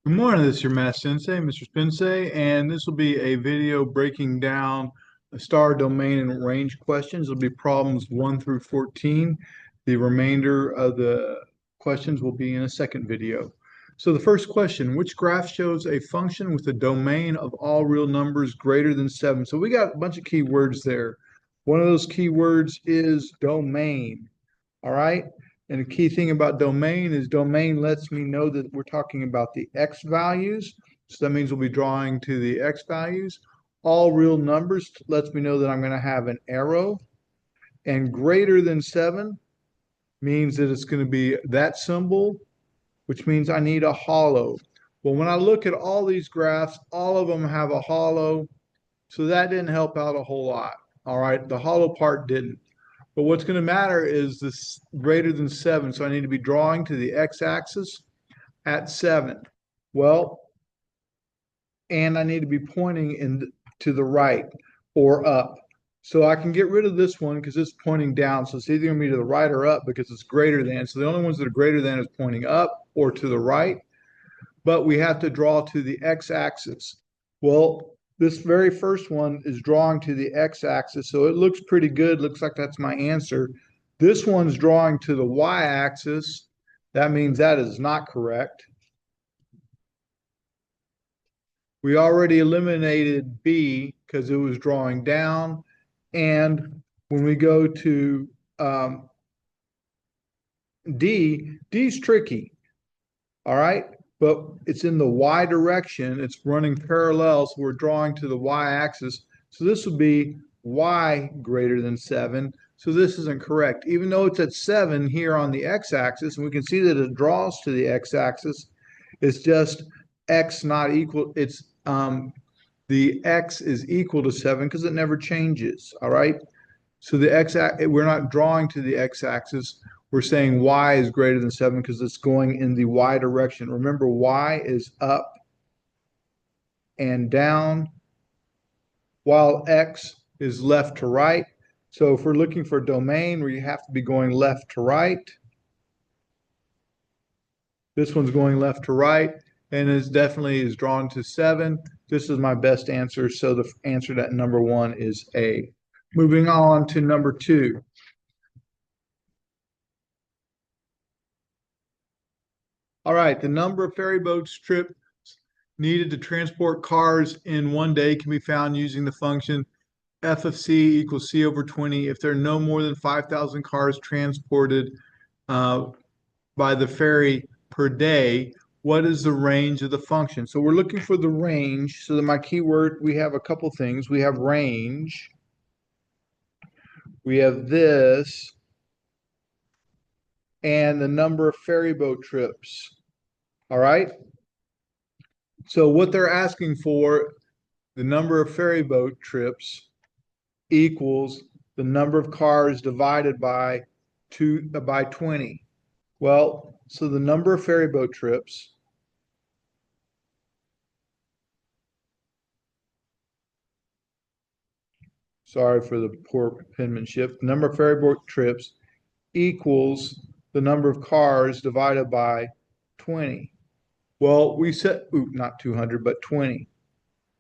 Good morning, this is your Math Sensei, Mr. Spensei, and this will be a video breaking down the star domain and range questions. It'll be problems 1 through 14. The remainder of the questions will be in a second video. So the first question, which graph shows a function with a domain of all real numbers greater than 7? So we got a bunch of keywords there. One of those keywords is domain. All right. And the key thing about domain is domain lets me know that we're talking about the x values. So that means we'll be drawing to the x values. All real numbers lets me know that I'm going to have an arrow. And greater than 7 means that it's going to be that symbol, which means I need a hollow. Well, when I look at all these graphs, all of them have a hollow. So that didn't help out a whole lot. All right. The hollow part didn't. But what's going to matter is this greater than 7. So I need to be drawing to the x-axis at 7. Well, and I need to be pointing to the right or up. So I can get rid of this one because it's pointing down. So it's either going to be to the right or up because it's greater than. So the only ones that are greater than is pointing up or to the right. But we have to draw to the x-axis. Well, this very first one is drawing to the x-axis, so it looks pretty good. Looks like that's my answer. This one's drawing to the y-axis. That means that is not correct. We already eliminated B because it was drawing down. And when we go to D's tricky. All right. But it's in the y direction. It's running parallel. So we're drawing to the y-axis. So this would be y greater than 7. So this isn't correct. Even though it's at 7 here on the x-axis, and we can see that it draws to the x-axis, it's just x not equal. It's the x is equal to 7 because it never changes. All right. So the we're not drawing to the x-axis. We're saying y is greater than 7 because it's going in the y direction. Remember, y is up and down, while x is left to right. So if we're looking for a domain where you have to be going left to right, this one's going left to right, and it definitely is drawn to 7. This is my best answer. So the answer to number 1 is A. Moving on to number 2. All right, the number of ferry boats trips needed to transport cars in one day can be found using the function f of c equals c over 20 if there are no more than 5,000 cars transported uh, by the ferry per day. What is the range of the function? So we're looking for the range. So that my keyword, we have a couple things. We have range. We have this and the number of ferry boat trips. All right. So what they're asking for, the number of ferry boat trips equals the number of cars divided by 20. Well, so the number of ferry boat trips sorry for the poor penmanship. The number of ferry boat trips equals the number of cars divided by 20. Well, we said, not 200, but 20.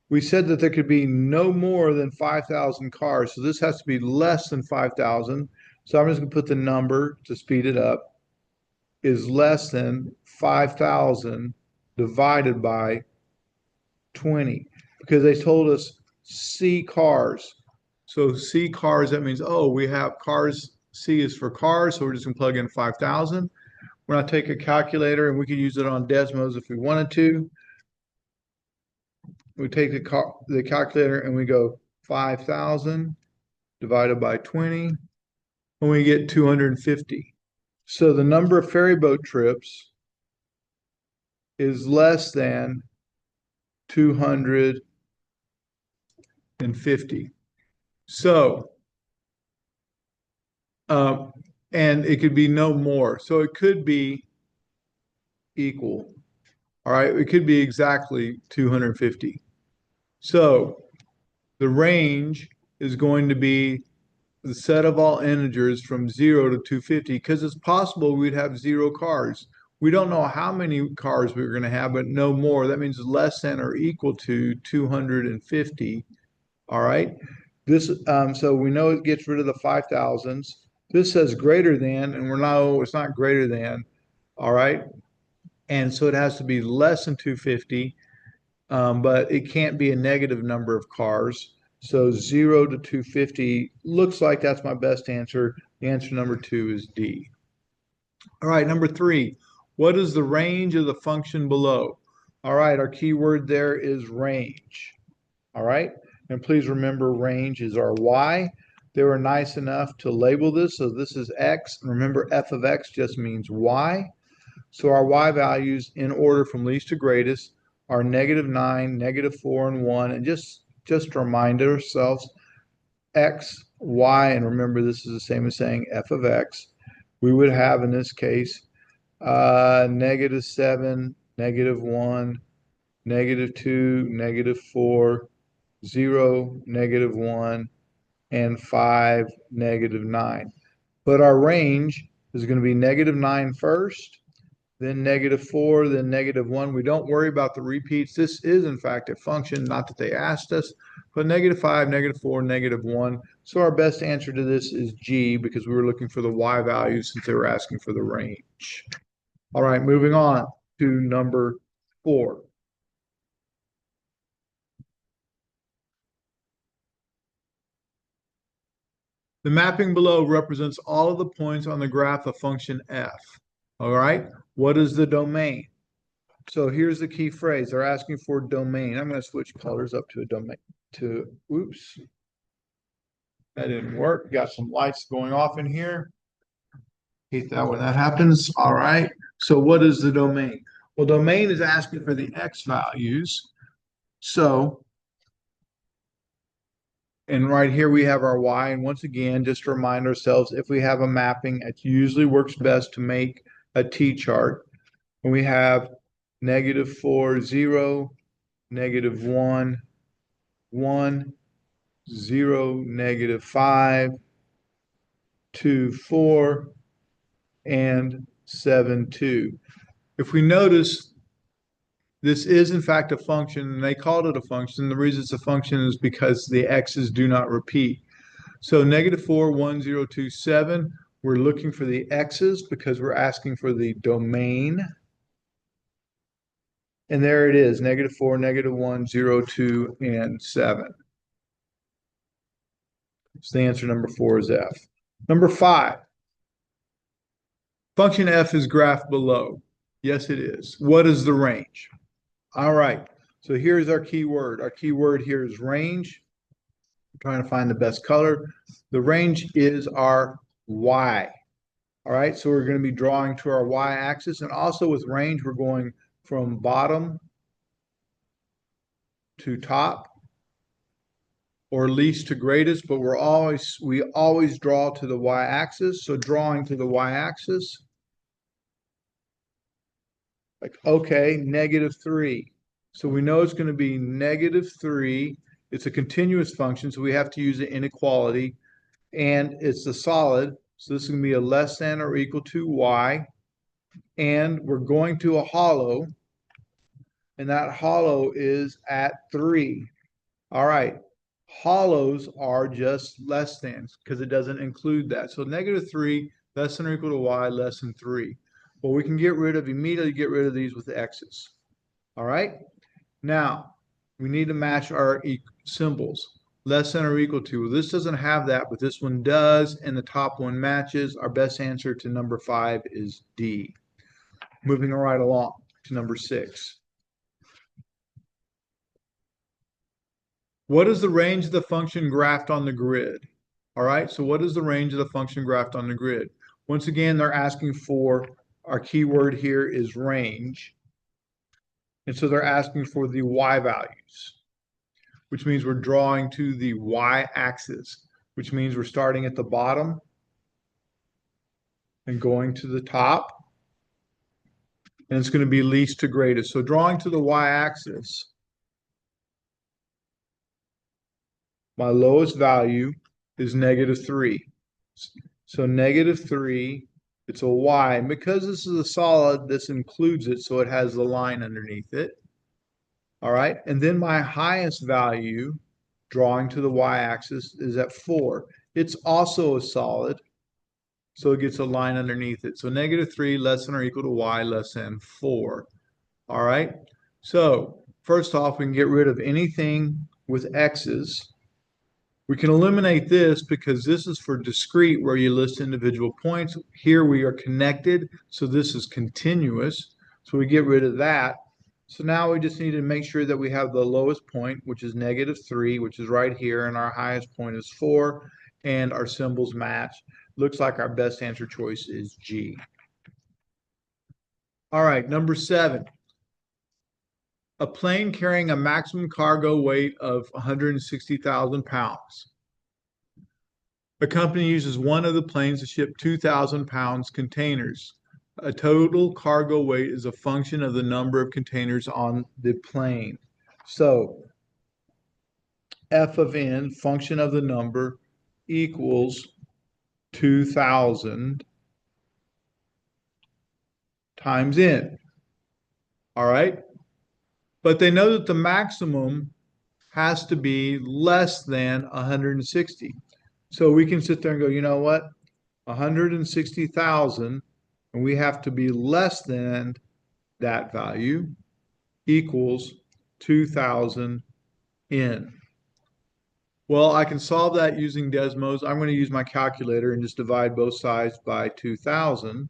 We said that there could be no more than 5,000 cars. So this has to be less than 5,000. So I'm just going to put the number to speed it up is less than 5,000 divided by 20 because they told us C cars. So C cars, that means, oh, we have cars. C is for cars. So we're just going to plug in 5,000. We're going to take a calculator and we could use it on Desmos if we wanted to. We take the calculator and we go 5,000 divided by 20 and we get 250. So the number of ferry boat trips is less than 250. So, and it could be no more. So it could be equal. All right. It could be exactly 250. So the range is going to be the set of all integers from 0 to 250 because it's possible we'd have 0 cars. We don't know how many cars we're going to have, but no more. That means less than or equal to 250. All right. So we know it gets rid of the 5,000s. This says greater than, and it's not greater than. All right. And so it has to be less than 250, but it can't be a negative number of cars. So 0 to 250 looks like that's my best answer. The answer number two is D. All right, number three, what is the range of the function below? All right, our keyword there is range. All right, and please remember range is our y. They were nice enough to label this, so this is x. Remember, f of x just means y. So our y values in order from least to greatest are -9, -4, and 1. And just to remind ourselves, x, y, and remember this is the same as saying f of x. We would have in this case -7, -1, -2, -4, 0, -1, and 5, -9. But our range is going to be -9 first, then -4, then -1. We don't worry about the repeats. This is, in fact, a function, not that they asked us, but -5, -4, -1. So our best answer to this is G because we were looking for the y values since they were asking for the range. All right, moving on to number 4. The mapping below represents all of the points on the graph of function f. All right, what is the domain? So here's the key phrase. They're asking for domain. I'm going to switch colors up to a domain. Oops, that didn't work. Got some lights going off in here. Hate that when that happens. All right. So what is the domain? Well, domain is asking for the x values. So, and right here we have our y. And once again, just to remind ourselves, if we have a mapping, it usually works best to make a t-chart. And we have -4, 0, -1, 1, 0, -5, 2, 4, and 7, 2. If we notice, this is in fact a function, and they called it a function. The reason it's a function is because the x's do not repeat. So -4, 1, 0, 2, 7, we're looking for the x's because we're asking for the domain. And there it is, -4, -1, 0, 2, and 7. So the answer number 4 is F. Number 5, function f is graphed below. Yes, it is. What is the range? All right. So here's our keyword. Our keyword here is range. I'm trying to find the best color. The range is our y. All right. So we're going to be drawing to our y-axis. And also with range, we're going from bottom to top or least to greatest, but we always draw to the y-axis. So drawing to the y-axis, like, okay, -3. So we know it's going to be -3. It's a continuous function, so we have to use the inequality. And it's a solid, so this is going to be a less than or equal to y. And we're going to a hollow, and that hollow is at 3. All right. Hollows are just less than because it doesn't include that. So -3, less than or equal to y, less than 3. Well, we can immediately get rid of these with the x's. All right. Now, we need to match our symbols. Less than or equal to. Well, this doesn't have that, but this one does, and the top one matches. Our best answer to number 5 is D. Moving right along to number 6. What is the range of the function graphed on the grid? All right, so what is the range of the function graphed on the grid? Once again, they're asking for, our keyword here is range. And so they're asking for the y values, which means we're drawing to the y-axis, which means we're starting at the bottom and going to the top. And it's going to be least to greatest. So drawing to the y-axis, my lowest value is -3. So -3 It's a Y. And because this is a solid, this includes it, so it has the line underneath it. All right. And then my highest value, drawing to the Y-axis, is at 4. It's also a solid, so it gets a line underneath it. So -3 less than or equal to Y less than 4. All right. So first off, we can get rid of anything with X's. We can eliminate this because this is for discrete where you list individual points. Here we are connected, so this is continuous. So we get rid of that. So now we just need to make sure that we have the lowest point, which is -3, which is right here, and our highest point is 4, and our symbols match. Looks like our best answer choice is G. All right, number 7. A plane carrying a maximum cargo weight of 160,000 pounds. A company uses one of the planes to ship 2,000 pounds containers. A total cargo weight is a function of the number of containers on the plane. So F of n, function of the number, equals 2,000 times n. All right? But they know that the maximum has to be less than 160. So we can sit there and go, you know what? 160,000, and we have to be less than that value, equals 2,000 n. Well, I can solve that using Desmos. I'm going to use my calculator and just divide both sides by 2,000.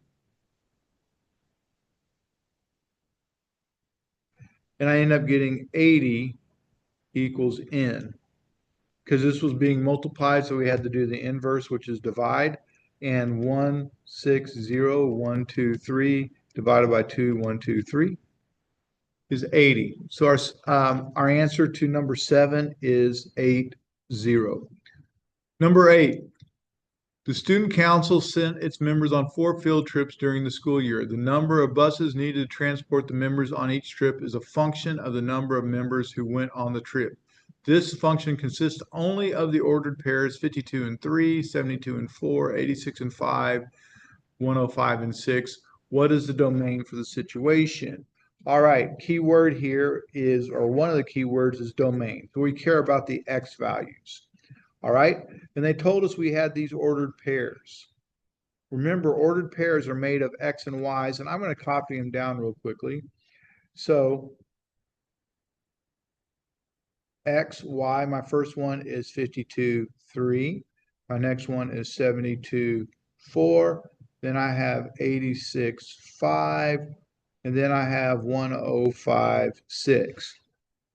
And I end up getting 80 equals n. Because this was being multiplied, so we had to do the inverse, which is divide. And 160,123 divided by 2,123 is 80. So our answer to number 7 is 80. Number 8, the student council sent its members on 4 field trips during the school year. The number of buses needed to transport the members on each trip is a function of the number of members who went on the trip. This function consists only of the ordered pairs 52 and 3, 72 and 4, 86 and 5, 105 and 6. What is the domain for the situation? All right, keyword here is, or one of the keywords is domain. So we care about the X values. All right, and they told us we had these ordered pairs. Remember, ordered pairs are made of X and Y's, and I'm going to copy them down real quickly. So X, Y, my first one is 52, 3. My next one is 72, 4. Then I have 86, 5. And then I have 105, 6.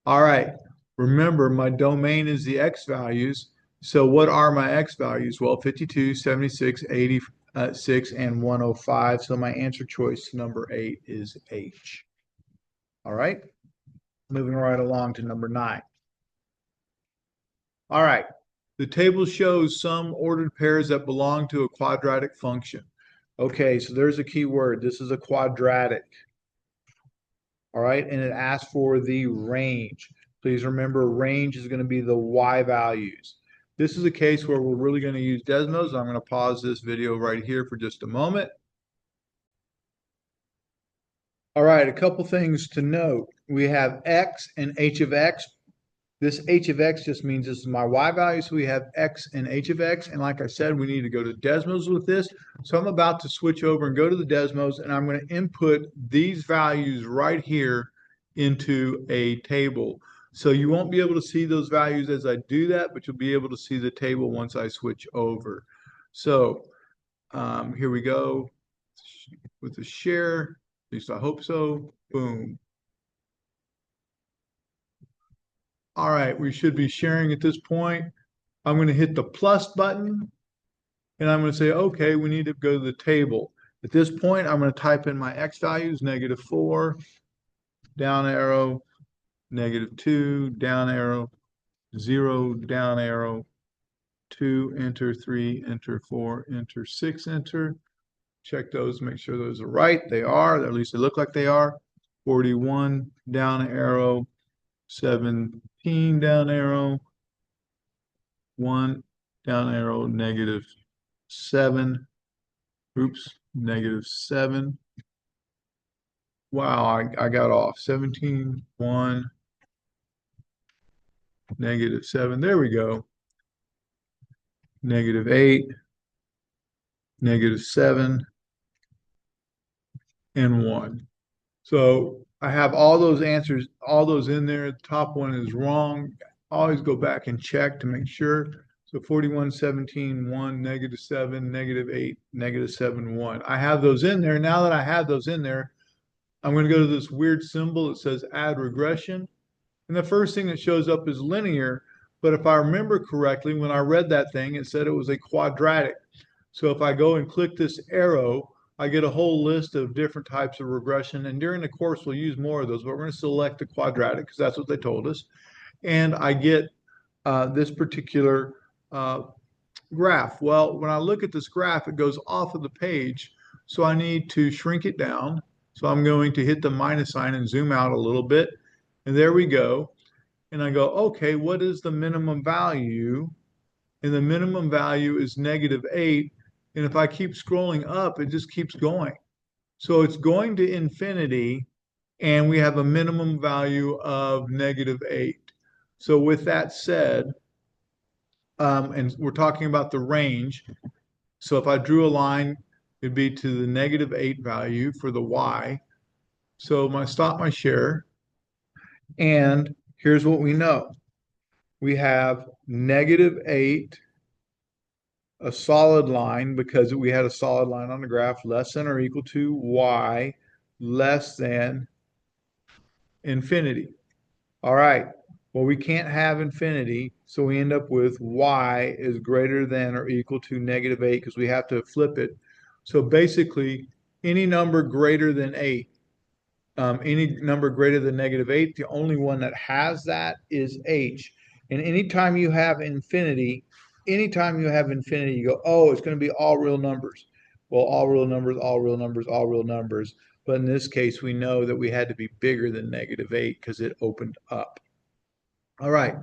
All right. Remember, my domain is the X values. So what are my X values? Well, 52, 76, 86, and 105. So my answer choice number 8 is H. All right. Moving right along to number 9. All right. The table shows some ordered pairs that belong to a quadratic function. Okay, so there's a key word. This is a quadratic. All right, and it asks for the range. Please remember, range is going to be the Y values. This is a case where we're really going to use Desmos. I'm going to pause this video right here for just a moment. All right, a couple things to note. We have X and H of X. This H of X just means this is my Y value, so we have X and H of X. And like I said, we need to go to Desmos with this. So I'm about to switch over and go to the Desmos, and I'm going to input these values right here into a table. So you won't be able to see those values as I do that, but you'll be able to see the table once I switch over. So here we go with the share. At least I hope so. Boom. All right, we should be sharing at this point. I'm going to hit the plus button, and I'm going to say, okay, we need to go to the table. At this point, I'm going to type in my X values, -4, down arrow, -2, down arrow, 0, down arrow, 2, enter, 3, enter, 4, enter, 6, enter. Check those, make sure those are right. They are, or at least they look like they are. 41, down arrow, 17, down arrow, 1, down arrow, -7. Oops, -7. Wow, I got off. 17, 1, -7. There we go. -8, -7, and 1. So I have all those answers, all those in there. The top one is wrong. Always go back and check to make sure. So 41, 17, 1, -7, -8, -7, 1. I have those in there. Now that I have those in there, I'm going to go to this weird symbol that says add regression. And the first thing that shows up is linear. But if I remember correctly, when I read that thing, it said it was a quadratic. So if I go and click this arrow, I get a whole list of different types of regression. And during the course, we'll use more of those, but we're going to select the quadratic because that's what they told us. And I get this particular graph. Well, when I look at this graph, it goes off of the page. So I need to shrink it down. So I'm going to hit the minus sign and zoom out a little bit. And there we go. And I go, okay, what is the minimum value? And the minimum value is -8. And if I keep scrolling up, it just keeps going. So it's going to infinity, and we have a minimum value of -8. So with that said, and we're talking about the range. So if I drew a line, it'd be to the -8 value for the y. So I stop my share, and here's what we know. We have -8, a solid line because we had a solid line on the graph, less than or equal to y less than infinity. All right. Well, we can't have infinity, so we end up with y is greater than or equal to -8 because we have to flip it. So basically, any number greater than 8, any number greater than -8, the only one that has that is h. And anytime you have infinity, you go, oh, it's going to be all real numbers. Well, all real numbers, all real numbers, all real numbers. But in this case, we know that we had to be bigger than -8 because it opened up. All right.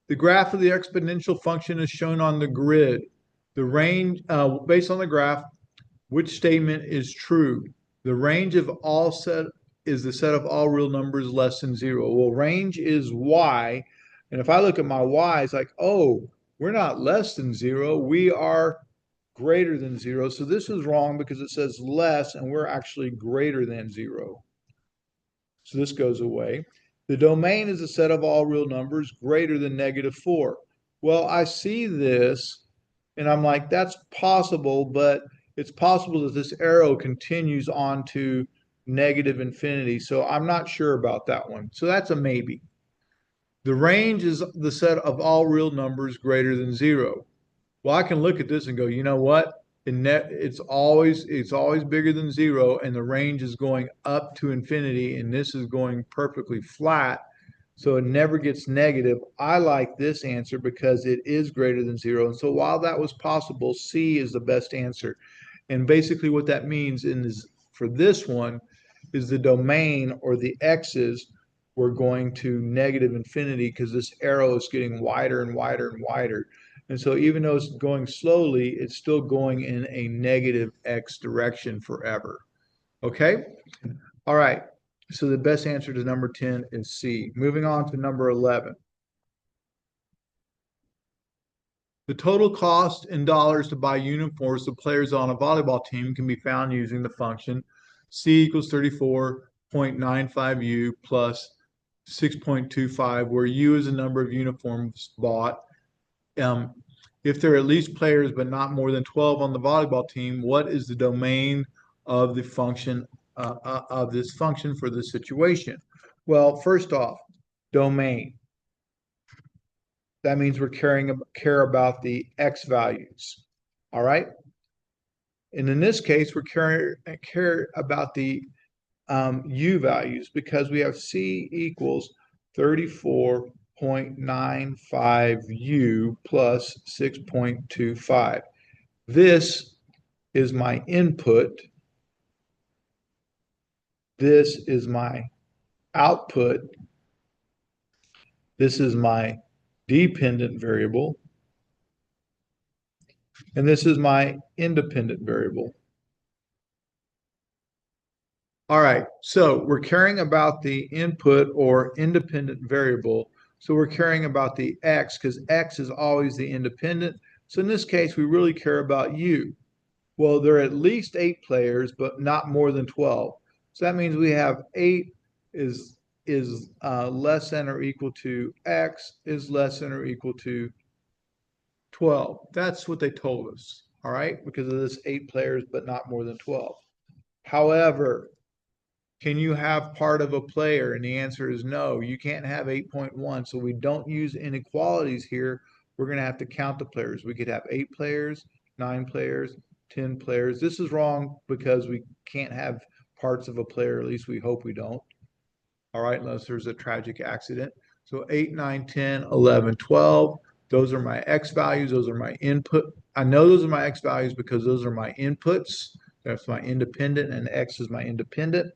The graph of the exponential function is shown on the grid. The range, based on the graph, which statement is true? The range of all set is the set of all real numbers less than 0. Well, range is y. And if I look at my y, it's like, oh, we're not less than 0. We are greater than 0. So this is wrong because it says less, and we're actually greater than 0. So this goes away. The domain is a set of all real numbers greater than -4. Well, I see this and I'm like, that's possible, but it's possible that this arrow continues on to negative infinity. So I'm not sure about that one. So that's a maybe. The range is the set of all real numbers greater than 0. Well, I can look at this and go, you know what? It's always bigger than 0, and the range is going up to infinity, and this is going perfectly flat, so it never gets negative. I like this answer because it is greater than 0. And so while that was possible, C is the best answer. And basically what that means for this one is the domain, or the x's, we're going to negative infinity because this arrow is getting wider and wider and wider. And so even though it's going slowly, it's still going in a negative x direction forever. Okay? All right. So the best answer to number 10 is C. Moving on to number 11. The total cost in dollars to buy uniforms of players on a volleyball team can be found using the function C equals 34.95U plus 6.25, where U is the number of uniforms bought. If there are at least players but not more than 12 on the volleyball team, what is the domain of the function of this function for this situation? Well, first off, domain. That means we're care about the x values. All right. And in this case, we're care about the u values because we have C equals 34.95u plus 6.25. This is my input. This is my output. This is my dependent variable. And this is my independent variable. All right, so we're caring about the input or independent variable. So we're caring about the x because x is always the independent. So in this case, we really care about u. Well, there are at least 8 players, but not more than 12. So that means we have 8 is less than or equal to x is less than or equal to 12. That's what they told us, all right, because of this 8 players, but not more than 12. However, can you have part of a player? And the answer is no. You can't have 8.1. So we don't use inequalities here. We're going to have to count the players. We could have 8 players, 9 players, 10 players. This is wrong because we can't have parts of a player. At least we hope we don't. All right, unless there's a tragic accident. So 8, 9, 10, 11, 12. Those are my x values. Those are my input. I know those are my x values because those are my inputs. That's my independent, and x is my independent.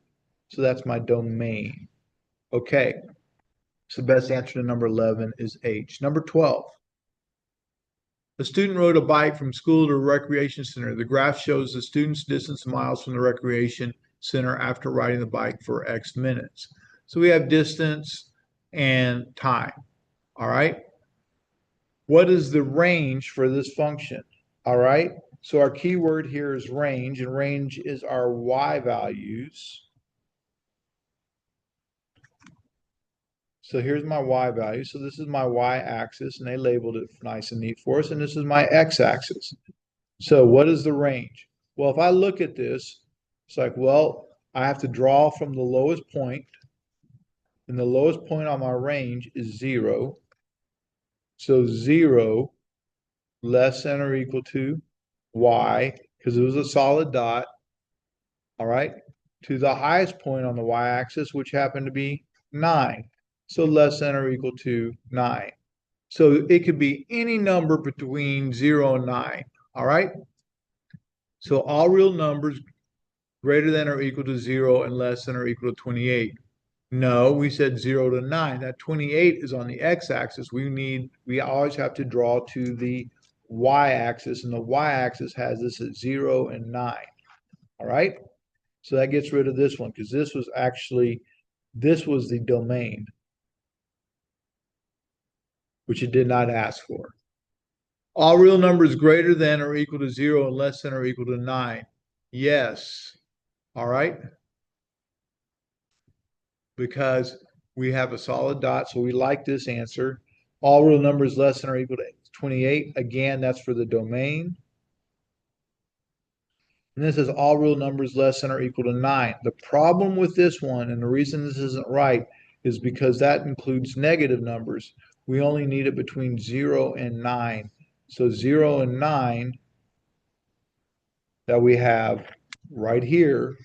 So that's my domain. Okay. So the best answer to number 11 is H. Number 12. A student rode a bike from school to a recreation center. The graph shows the student's distance in miles from the recreation center after riding the bike for X minutes. So we have distance and time. All right. What is the range for this function? All right. So our keyword here is range, and range is our y values. So here's my y value. So this is my y-axis, and they labeled it nice and neat for us. And this is my x-axis. So what is the range? Well, if I look at this, it's like, well, I have to draw from the lowest point, and the lowest point on my range is 0. So 0 less than or equal to y, because it was a solid dot, all right, to the highest point on the y-axis, which happened to be 9. So less than or equal to 9. So it could be any number between 0 and 9. All right. So all real numbers greater than or equal to 0 and less than or equal to 28. No, we said 0 to 9. That 28 is on the x-axis. We always have to draw to the y-axis, and the y-axis has this at 0 and 9. All right. So that gets rid of this one because this was the domain, which it did not ask for. All real numbers greater than or equal to 0 and less than or equal to 9. Yes. All right. Because we have a solid dot, so we like this answer. All real numbers less than or equal to 28. Again, that's for the domain. And this is all real numbers less than or equal to 9. The problem with this one, and the reason this isn't right, is because that includes negative numbers. We only need it between 0 and 9. So 0 and 9 that we have right here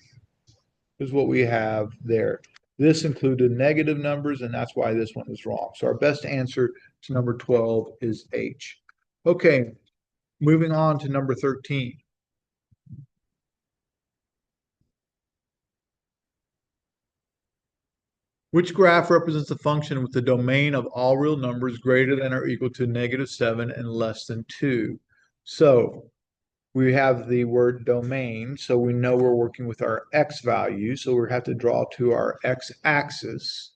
is what we have there. This included negative numbers, and that's why this one is wrong. So our best answer to number 12 is H. Okay, moving on to number 13. Which graph represents a function with the domain of all real numbers greater than or equal to -7 and less than 2? So we have the word domain, so we know we're working with our x value. So we have to draw to our x-axis.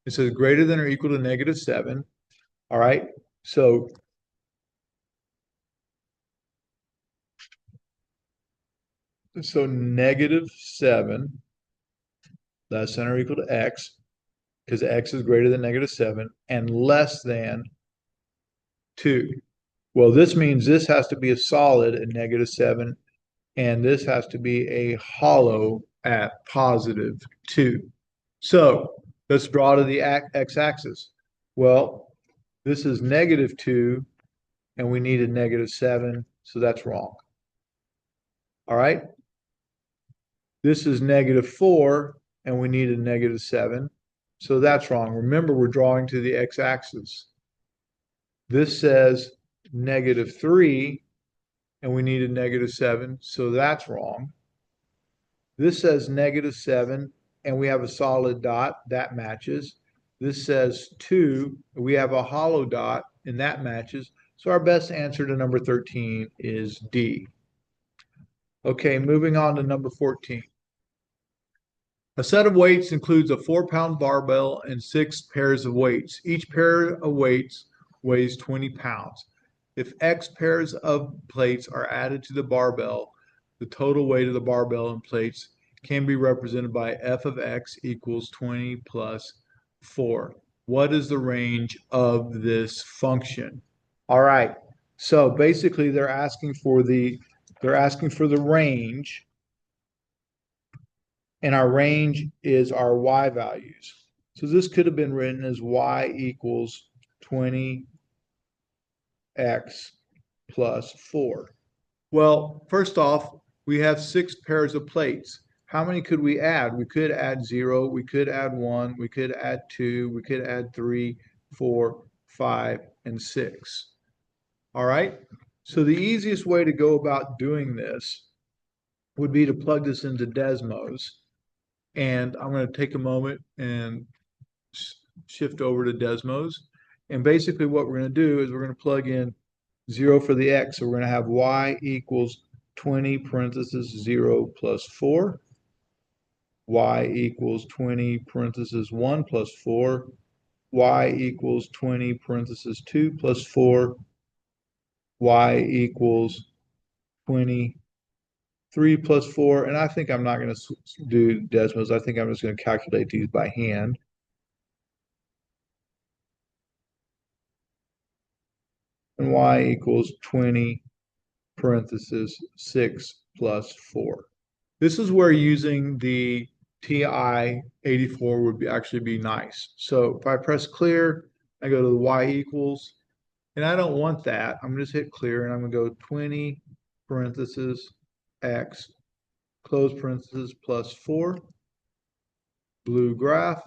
It says greater than or equal to -7. All right. So -7 less than or equal to x, because x is greater than -7, and less than 2. Well, this means this has to be a solid at -7, and this has to be a hollow at +2. So let's draw to the x-axis. Well, this is -2, and we need a -7, so that's wrong. All right. This is -4, and we need a -7. So that's wrong. Remember, we're drawing to the x-axis. This says -3, and we need a -7. So that's wrong. This says -7, and we have a solid dot. That matches. This says 2. We have a hollow dot, and that matches. So our best answer to number 13 is D. Okay, moving on to number 14. A set of weights includes a 4-pound barbell and 6 pairs of weights. Each pair of weights weighs 20 pounds. If X pairs of plates are added to the barbell, the total weight of the barbell and plates can be represented by F of X equals 20 plus 4. What is the range of this function? All right. So basically they're asking for the range, and our range is our y values. So this could have been written as y equals 20x plus 4. Well, first off, we have 6 pairs of plates. How many could we add? We could add 0, we could add 1, we could add 2, we could add 3, 4, 5, and 6. All right? So the easiest way to go about doing this would be to plug this into Desmos. And I'm going to take a moment and shift over to Desmos. And basically what we're going to do is we're going to plug in 0 for the x. So we're going to have y equals 20 parentheses 0 plus 4. Y equals 20 parentheses 1 plus 4. Y equals 20 parentheses 2 plus 4. Y equals 23 plus 4. And I think I'm not going to do Desmos. I think I'm just going to calculate these by hand. And y equals 20 parentheses 6 plus 4. This is where using the TI-84 would actually be nice. So if I press clear, I go to the y equals, and I don't want that. I'm going to just hit clear, and I'm going to go 20 parentheses x, close parentheses, plus 4, blue graph,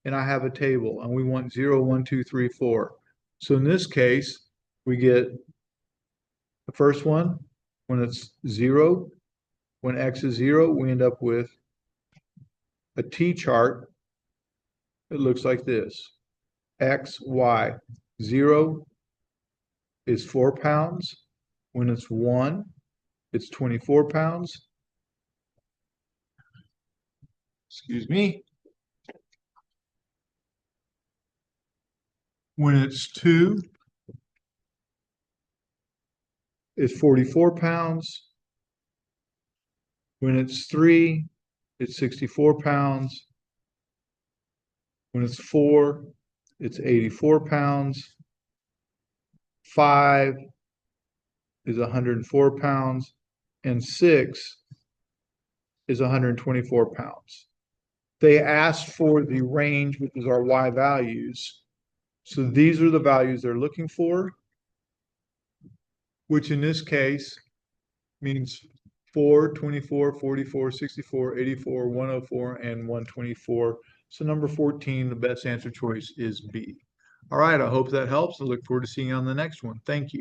and I have a table, and we want 0, 1, 2, 3, 4. So in this case, we get the first one when it's 0. When x is 0, we end up with a t-chart. It looks like this. X, Y. 0 is 4 pounds. When it's 1, it's 24 pounds. Excuse me. When it's 2, it's 44 pounds. When it's 3, it's 64 pounds. When it's 4, it's 84 pounds. 5 is 104 pounds. And 6 is 124 pounds. They asked for the range, which is our y values. So these are the values they're looking for, which in this case means 4, 24, 44, 64, 84, 104, and 124. So number 14, the best answer choice is B. All right, I hope that helps. I look forward to seeing you on the next one. Thank you.